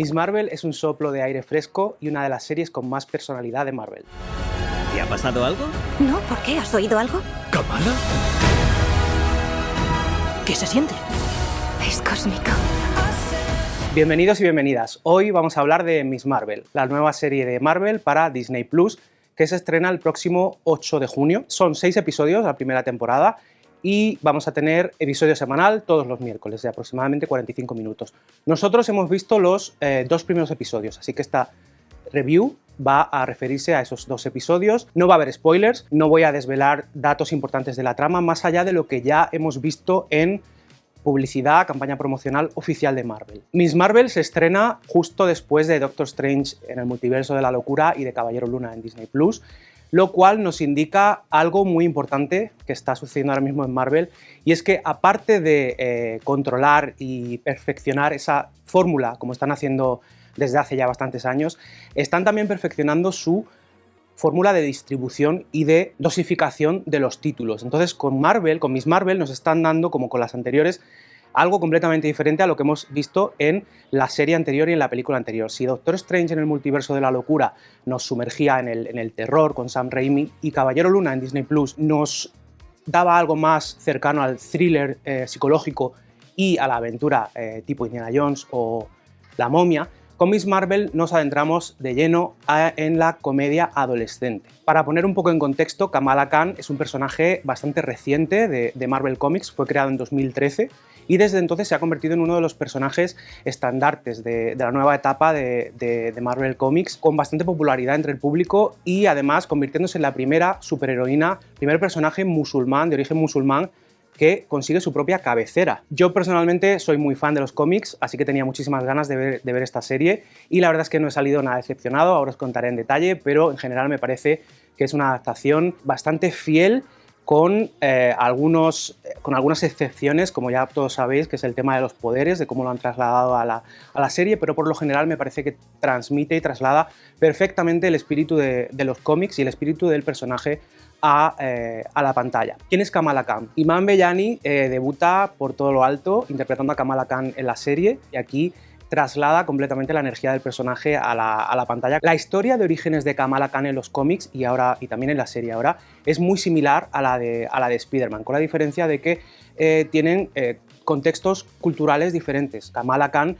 Miss Marvel es un soplo de aire fresco y una de las series con más personalidad de Marvel. ¿Te ha pasado algo? No, ¿por qué? ¿Has oído algo? ¿Kamala? ¿Qué se siente? Es cósmico. Bienvenidos y bienvenidas. Hoy vamos a hablar de Miss Marvel, la nueva serie de Marvel para Disney Plus, que se estrena el próximo 8 de junio. Son 6 episodios la primera temporada y vamos a tener episodio semanal todos los miércoles de aproximadamente 45 minutos. Nosotros hemos visto los 2 primeros episodios, así que esta review va a referirse a esos 2 episodios. No va a haber spoilers, no voy a desvelar datos importantes de la trama, más allá de lo que ya hemos visto en publicidad, campaña promocional oficial de Marvel. Miss Marvel se estrena justo después de Doctor Strange en el multiverso de la locura y de Caballero Luna en Disney Plus, lo cual nos indica algo muy importante que está sucediendo ahora mismo en Marvel, y es que aparte de controlar y perfeccionar esa fórmula, como están haciendo desde hace ya bastantes años, están también perfeccionando su fórmula de distribución y de dosificación de los títulos. Entonces, con Miss Marvel, nos están dando, como con las anteriores, algo completamente diferente a lo que hemos visto en la serie anterior y en la película anterior. Si Doctor Strange en el multiverso de la locura nos sumergía en el terror con Sam Raimi, y Caballero Luna en Disney Plus nos daba algo más cercano al thriller psicológico y a la aventura tipo Indiana Jones o La Momia, con Miss Marvel nos adentramos de lleno en la comedia adolescente. Para poner un poco en contexto, Kamala Khan es un personaje bastante reciente de Marvel Comics, fue creado en 2013 y desde entonces se ha convertido en uno de los personajes estandartes de la nueva etapa de Marvel Comics, con bastante popularidad entre el público y además convirtiéndose en la primera superheroína, primer personaje musulmán, de origen musulmán, que consigue su propia cabecera. Yo personalmente soy muy fan de los cómics, así que tenía muchísimas ganas de ver esta serie y la verdad es que no he salido nada decepcionado, ahora os contaré en detalle, pero en general me parece que es una adaptación bastante fiel con algunas excepciones, como ya todos sabéis, que es el tema de los poderes, de cómo lo han trasladado a la serie, pero por lo general me parece que transmite y traslada perfectamente el espíritu de los cómics y el espíritu del personaje a la pantalla. ¿Quién es Kamala Khan? Iman Vellani debuta por todo lo alto interpretando a Kamala Khan en la serie y aquí traslada completamente la energía del personaje a la pantalla. La historia de orígenes de Kamala Khan en los cómics y también en la serie ahora es muy similar a la de Spider-Man, con la diferencia de que tienen contextos culturales diferentes. Kamala Khan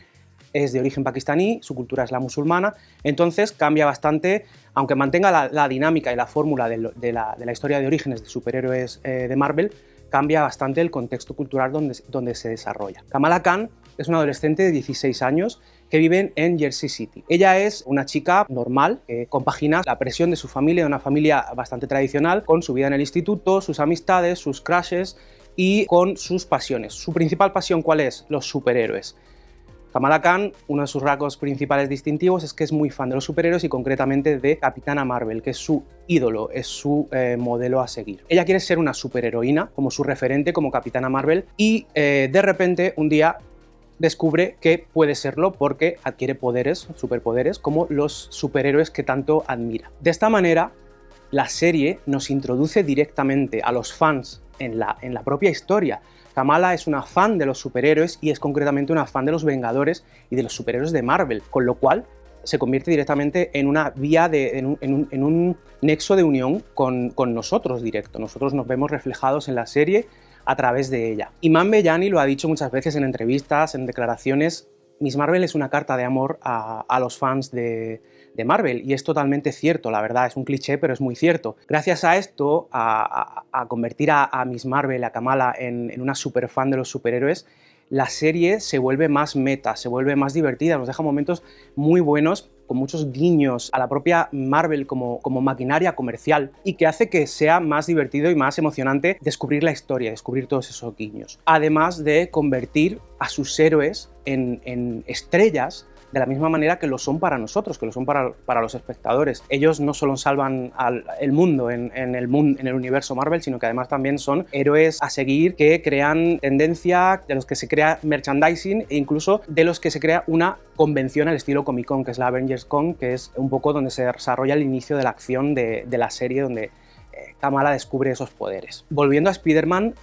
es de origen pakistaní, su cultura es la musulmana, entonces cambia bastante, aunque mantenga la dinámica y la fórmula de la historia de orígenes de superhéroes de Marvel, cambia bastante el contexto cultural donde se desarrolla. Kamala Khan es una adolescente de 16 años que vive en Jersey City. Ella es una chica normal que compagina la presión de su familia, de una familia bastante tradicional, con su vida en el instituto, sus amistades, sus crushes y con sus pasiones. Su principal pasión, ¿cuál es? Los superhéroes. Kamala Khan, uno de sus rasgos principales distintivos es que es muy fan de los superhéroes y concretamente de Capitana Marvel, que es su ídolo, es su modelo a seguir. Ella quiere ser una superheroína, como su referente, como Capitana Marvel, y de repente un día descubre que puede serlo porque adquiere poderes, superpoderes, como los superhéroes que tanto admira. De esta manera, la serie nos introduce directamente a los fans en la propia historia. Kamala es una fan de los superhéroes y es concretamente una fan de los Vengadores y de los superhéroes de Marvel, con lo cual se convierte directamente en una vía, en un nexo de unión con nosotros directo. Nosotros nos vemos reflejados en la serie a través de ella. Iman Vellani lo ha dicho muchas veces en entrevistas, en declaraciones. Miss Marvel es una carta de amor a los fans de Marvel y es totalmente cierto, la verdad, es un cliché pero es muy cierto. Gracias a esto, a convertir a Miss Marvel, a Kamala en una super fan de los superhéroes, la serie se vuelve más meta, se vuelve más divertida, nos deja momentos muy buenos, con muchos guiños a la propia Marvel como maquinaria comercial y que hace que sea más divertido y más emocionante descubrir la historia, descubrir todos esos guiños. Además de convertir a sus héroes en estrellas de la misma manera que lo son para nosotros, que lo son para los espectadores. Ellos no solo salvan el mundo en el universo Marvel, sino que además también son héroes a seguir que crean tendencia, de los que se crea merchandising e incluso de los que se crea una convención al estilo Comic Con, que es la Avengers Con, que es un poco donde se desarrolla el inicio de la acción de la serie, donde Kamala descubre esos poderes. Volviendo a Spider-Man,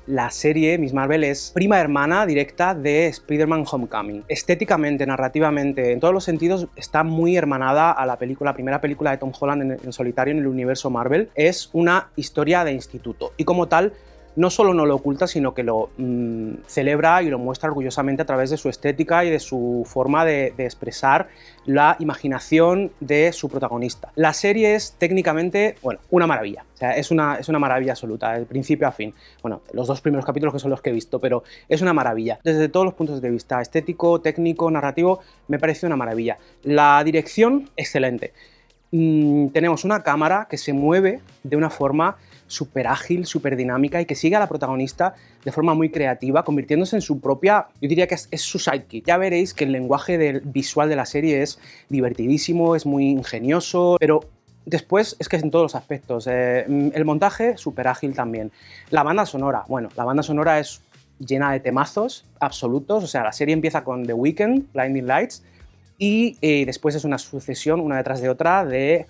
la serie Miss Marvel es prima hermana directa de Spider-Man Homecoming. Estéticamente, narrativamente, en todos los sentidos está muy hermanada a la primera película de Tom Holland en solitario en el universo Marvel. Es una historia de instituto y como tal no solo no lo oculta, sino que lo celebra y lo muestra orgullosamente a través de su estética y de su forma de expresar la imaginación de su protagonista. La serie es técnicamente, bueno, una maravilla. O sea, es una maravilla absoluta, de principio a fin. Bueno, los 2 primeros capítulos que son los que he visto, pero es una maravilla. Desde todos los puntos de vista, estético, técnico, narrativo, me parece una maravilla. La dirección, excelente. Tenemos una cámara que se mueve de una forma súper ágil, súper dinámica y que sigue a la protagonista de forma muy creativa, convirtiéndose en su propia, yo diría que es su sidekick. Ya veréis que el lenguaje visual de la serie es divertidísimo, es muy ingenioso, pero después es que es en todos los aspectos. El montaje, súper ágil también. La banda sonora, bueno, la banda sonora es llena de temazos absolutos, o sea, la serie empieza con The Weeknd, Blinding Lights, y después es una sucesión, una detrás de otra, de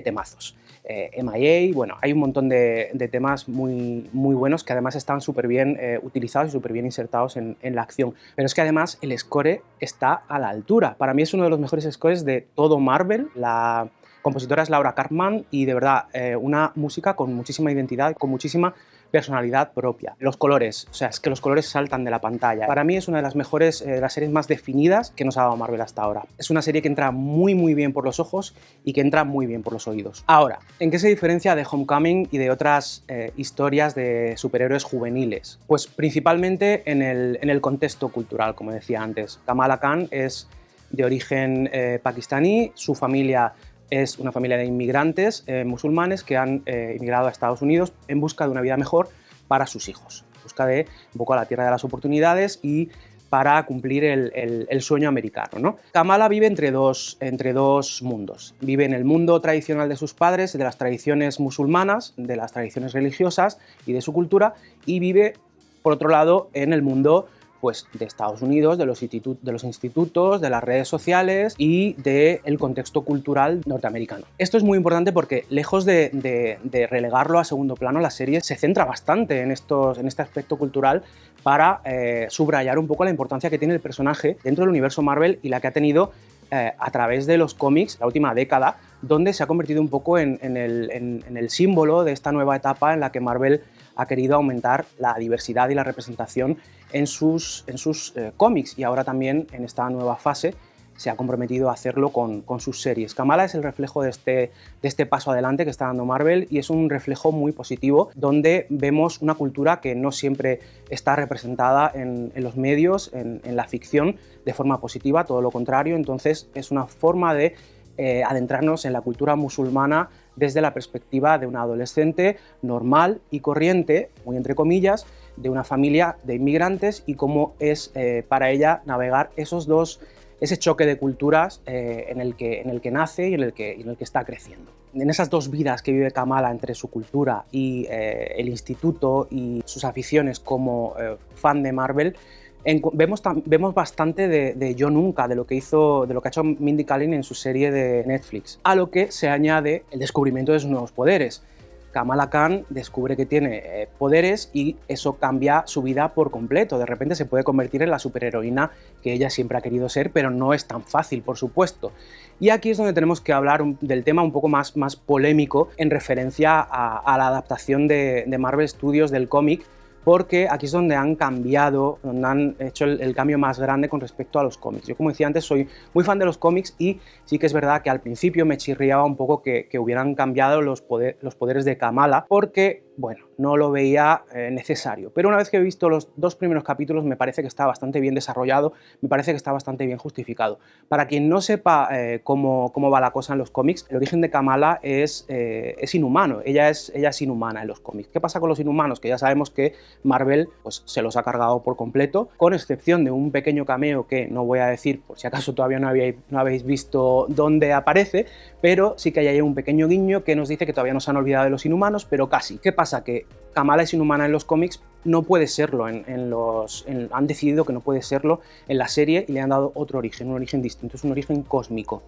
temazos. MIA, bueno, hay un montón de temas muy, muy buenos que además están súper bien utilizados y súper bien insertados en la acción. Pero es que además el score está a la altura. Para mí es uno de los mejores scores de todo Marvel. La compositora es Laura Karpman y de verdad una música con muchísima identidad, con muchísima personalidad propia. Los colores, o sea, es que los colores saltan de la pantalla. Para mí es una de las mejores, de las series más definidas que nos ha dado Marvel hasta ahora. Es una serie que entra muy muy bien por los ojos y que entra muy bien por los oídos. Ahora, ¿en qué se diferencia de Homecoming y de otras historias de superhéroes juveniles? Pues principalmente en el contexto cultural, como decía antes. Kamala Khan es de origen pakistaní, su familia es una familia de inmigrantes musulmanes que han emigrado a Estados Unidos en busca de una vida mejor para sus hijos, en busca de un poco a la tierra de las oportunidades y para cumplir el sueño americano, ¿no? Kamala vive entre dos mundos. Vive en el mundo tradicional de sus padres, de las tradiciones musulmanas, de las tradiciones religiosas y de su cultura, y vive, por otro lado, en el mundo pues, de Estados Unidos, de los institutos, de las redes sociales y del contexto cultural norteamericano. Esto es muy importante porque, lejos de relegarlo a segundo plano, la serie se centra bastante en este aspecto cultural para subrayar un poco la importancia que tiene el personaje dentro del universo Marvel y la que ha tenido a través de los cómics la última década, donde se ha convertido un poco en el símbolo de esta nueva etapa en la que Marvel ha querido aumentar la diversidad y la representación en sus cómics, y ahora también en esta nueva fase se ha comprometido a hacerlo con sus series. Kamala es el reflejo de este paso adelante que está dando Marvel, y es un reflejo muy positivo donde vemos una cultura que no siempre está representada en los medios, en la ficción, de forma positiva, todo lo contrario. Entonces es una forma de adentrarnos en la cultura musulmana desde la perspectiva de una adolescente normal y corriente, muy entre comillas, de una familia de inmigrantes, y cómo es para ella navegar ese choque de culturas en el que nace y en el que está creciendo. En esas dos vidas que vive Kamala entre su cultura y el instituto y sus aficiones como fan de Marvel, vemos bastante de Yo Nunca, de lo que ha hecho Mindy Kaling en su serie de Netflix, a lo que se añade el descubrimiento de sus nuevos poderes. Kamala Khan descubre que tiene poderes y eso cambia su vida por completo. De repente se puede convertir en la superheroína que ella siempre ha querido ser, pero no es tan fácil, por supuesto. Y aquí es donde tenemos que hablar del tema un poco más polémico en referencia a la adaptación de Marvel Studios del cómic, porque aquí es donde han cambiado, donde han hecho el cambio más grande con respecto a los cómics. Yo, como decía antes, soy muy fan de los cómics y sí que es verdad que al principio me chirriaba un poco que hubieran cambiado los poderes de Kamala, porque, bueno, no lo veía necesario. Pero una vez que he visto los 2 primeros capítulos, me parece que está bastante bien desarrollado, me parece que está bastante bien justificado. Para quien no sepa cómo va la cosa en los cómics, el origen de Kamala es inhumano. Ella es inhumana en los cómics. ¿Qué pasa con los inhumanos? Que ya sabemos que Marvel pues, se los ha cargado por completo, con excepción de un pequeño cameo que no voy a decir por si acaso todavía no habéis visto dónde aparece, pero sí que hay ahí un pequeño guiño que nos dice que todavía no se han olvidado de los inhumanos, pero casi. ¿Qué pasa? Que Kamala es inhumana en los cómics, no puede serlo han decidido que no puede serlo en la serie y le han dado otro origen, un origen distinto, es un origen cósmico.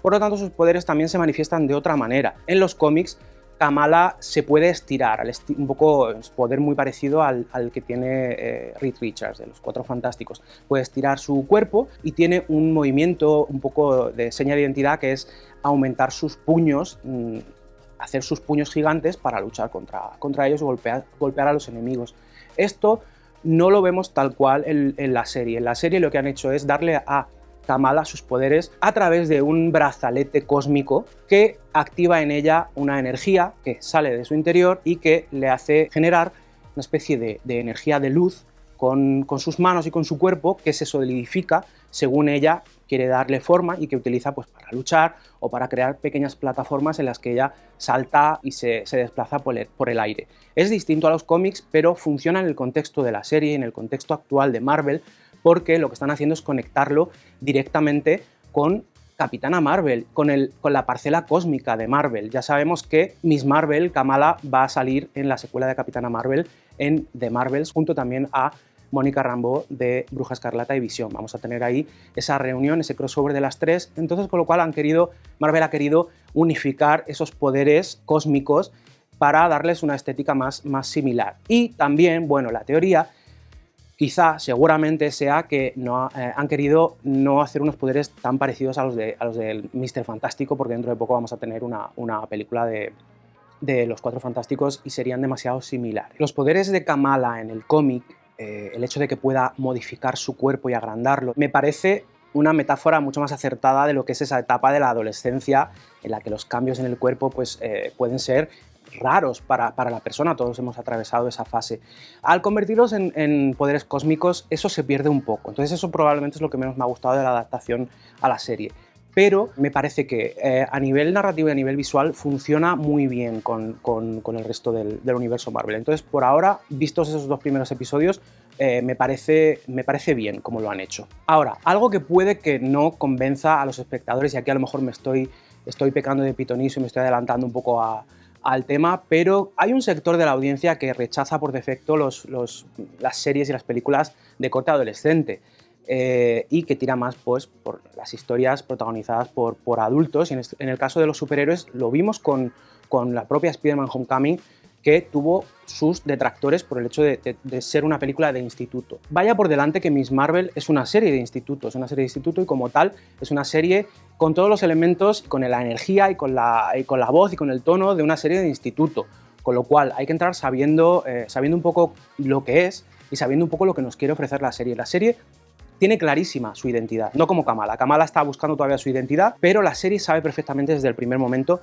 Por lo tanto, sus poderes también se manifiestan de otra manera. En los cómics, Kamala se puede estirar, un poco poder muy parecido al que tiene Reed Richards de los Cuatro Fantásticos. Puede estirar su cuerpo y tiene un movimiento un poco de seña de identidad, que es aumentar sus puños, hacer sus puños gigantes para luchar contra ellos y golpear a los enemigos. Esto no lo vemos tal cual en la serie. En la serie lo que han hecho es darle a Kamala sus poderes a través de un brazalete cósmico que activa en ella una energía que sale de su interior y que le hace generar una especie de energía de luz con sus manos y con su cuerpo, que se solidifica según ella quiere darle forma y que utiliza pues, para luchar o para crear pequeñas plataformas en las que ella salta y se desplaza por el aire. Es distinto a los cómics, pero funciona en el contexto de la serie, en el contexto actual de Marvel, porque lo que están haciendo es conectarlo directamente con Capitana Marvel, con la parcela cósmica de Marvel. Ya sabemos que Miss Marvel, Kamala, va a salir en la secuela de Capitana Marvel en The Marvels, junto también a Mónica Rambeau de Bruja Escarlata y Visión. Vamos a tener ahí esa reunión, ese crossover de las tres. Entonces, con lo cual Marvel ha querido unificar esos poderes cósmicos para darles una estética más similar. Y también, bueno, la teoría quizá, seguramente sea que han querido no hacer unos poderes tan parecidos a los del Mr. Fantástico, porque dentro de poco vamos a tener una película de los Cuatro Fantásticos y serían demasiado similares. Los poderes de Kamala en el cómic, el hecho de que pueda modificar su cuerpo y agrandarlo, me parece una metáfora mucho más acertada de lo que es esa etapa de la adolescencia en la que los cambios en el cuerpo pues, pueden ser raros para la persona. Todos hemos atravesado esa fase. Al convertirlos en poderes cósmicos, eso se pierde un poco. Entonces eso probablemente es lo que menos me ha gustado de la adaptación a la serie. Pero me parece que a nivel narrativo y a nivel visual funciona muy bien con el resto del universo Marvel. Entonces, por ahora, vistos esos dos primeros episodios, me parece bien como lo han hecho. Ahora, algo que puede que no convenza a los espectadores, y aquí a lo mejor me estoy pecando de pitonizo y me estoy adelantando un poco al tema, pero hay un sector de la audiencia que rechaza por defecto las series y las películas de corte adolescente. Y que tira más pues, por las historias protagonizadas por adultos. Y en el caso de los superhéroes lo vimos con la propia Spider-Man Homecoming, que tuvo sus detractores por el hecho de ser una película de instituto. Vaya por delante que Miss Marvel es una serie de instituto, y como tal es una serie con todos los elementos, con la energía y con la voz y con el tono de una serie de instituto, con lo cual hay que entrar sabiendo un poco lo que es y sabiendo un poco lo que nos quiere ofrecer la serie. La serie tiene clarísima su identidad, no como Kamala. Kamala está buscando todavía su identidad, pero la serie sabe perfectamente desde el primer momento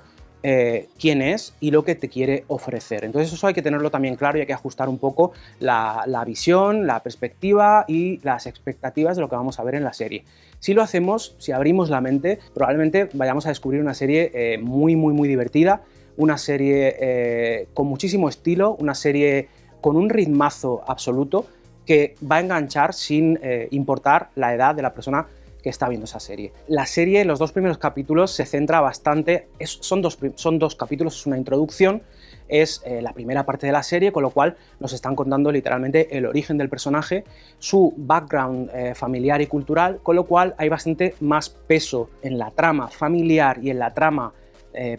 quién es y lo que te quiere ofrecer. Entonces eso hay que tenerlo también claro y hay que ajustar un poco la visión, la perspectiva y las expectativas de lo que vamos a ver en la serie. Si lo hacemos, si abrimos la mente, probablemente vayamos a descubrir una serie muy divertida, una serie con muchísimo estilo, una serie con un ritmazo absoluto que va a enganchar sin importar la edad de la persona que está viendo esa serie. La serie, en los dos primeros capítulos, se centra bastante, son dos capítulos, es una introducción, es la primera parte de la serie, con lo cual nos están contando literalmente el origen del personaje, su background familiar y cultural, con lo cual hay bastante más peso en la trama familiar y en la trama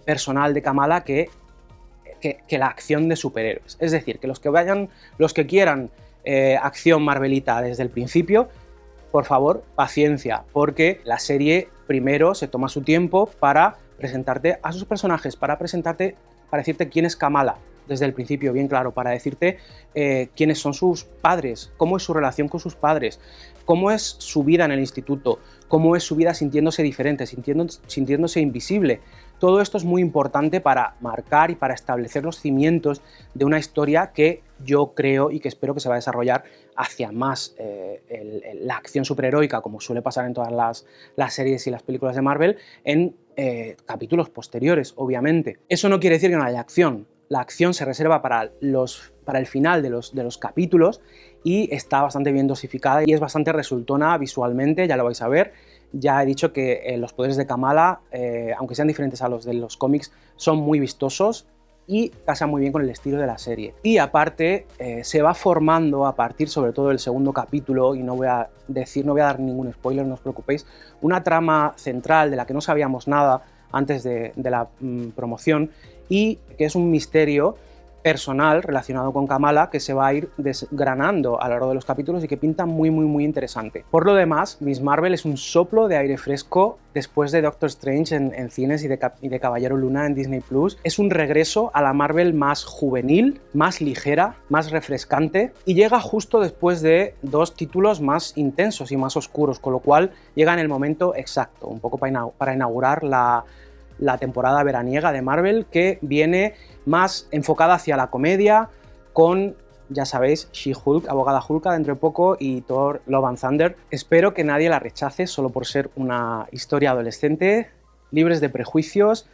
personal de Kamala que la acción de superhéroes. Es decir, que los que quieran acción marvelita desde el principio, por favor, paciencia, porque la serie primero se toma su tiempo para presentarte a sus personajes, para decirte quién es Kamala desde el principio, bien claro, para decirte quiénes son sus padres, cómo es su relación con sus padres, cómo es su vida en el instituto, cómo es su vida sintiéndose diferente, sintiéndose invisible. Todo esto es muy importante para marcar y para establecer los cimientos de una historia que yo creo y que espero que se va a desarrollar hacia más la acción superheroica, como suele pasar en todas las series y las películas de Marvel, en capítulos posteriores, obviamente. Eso no quiere decir que no haya acción. La acción se reserva para el final de los capítulos y está bastante bien dosificada y es bastante resultona visualmente, ya lo vais a ver. Ya he dicho que los poderes de Kamala, aunque sean diferentes a los de los cómics, son muy vistosos y casan muy bien con el estilo de la serie. Y aparte, se va formando a partir sobre todo del segundo capítulo, y no voy a dar ningún spoiler, no os preocupéis, una trama central de la que no sabíamos nada antes de la promoción, y que es un misterio personal relacionado con Kamala que se va a ir desgranando a lo largo de los capítulos y que pinta muy interesante. Por lo demás, Miss Marvel es un soplo de aire fresco después de Doctor Strange en cines y de Caballero Luna en Disney+. Es un regreso a la Marvel más juvenil, más ligera, más refrescante, y llega justo después de dos títulos más intensos y más oscuros, con lo cual llega en el momento exacto, un poco para inaugurar la temporada veraniega de Marvel, que viene más enfocada hacia la comedia, con, ya sabéis, She-Hulk, Abogada Hulka dentro de poco, y Thor Love and Thunder. Espero que nadie la rechace solo por ser una historia adolescente, libres de prejuicios.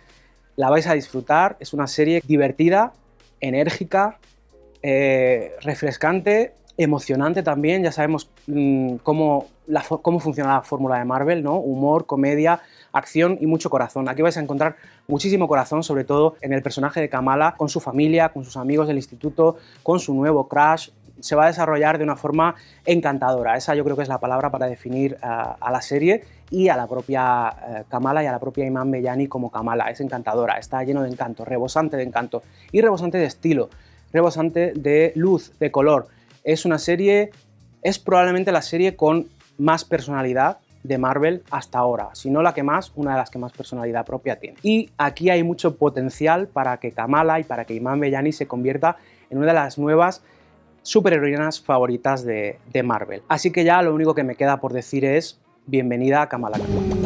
La vais a disfrutar, es una serie divertida, enérgica, refrescante, emocionante también. Ya sabemos cómo funciona la fórmula de Marvel, ¿no? Humor, comedia, acción y mucho corazón. Aquí vais a encontrar muchísimo corazón, sobre todo en el personaje de Kamala, con su familia, con sus amigos del instituto, con su nuevo crush. Se va a desarrollar de una forma encantadora. Esa yo creo que es la palabra para definir a la serie y a la propia Kamala y a la propia Iman Vellani como Kamala. Es encantadora, está lleno de encanto, rebosante de encanto y rebosante de estilo, rebosante de luz, de color. Es una serie, es probablemente la serie con más personalidad de Marvel hasta ahora, si no la que más, una de las que más personalidad propia tiene. Y aquí hay mucho potencial para que Kamala y para que Iman Vellani se convierta en una de las nuevas superheroínas favoritas de Marvel. Así que ya lo único que me queda por decir es bienvenida a Kamala Khan.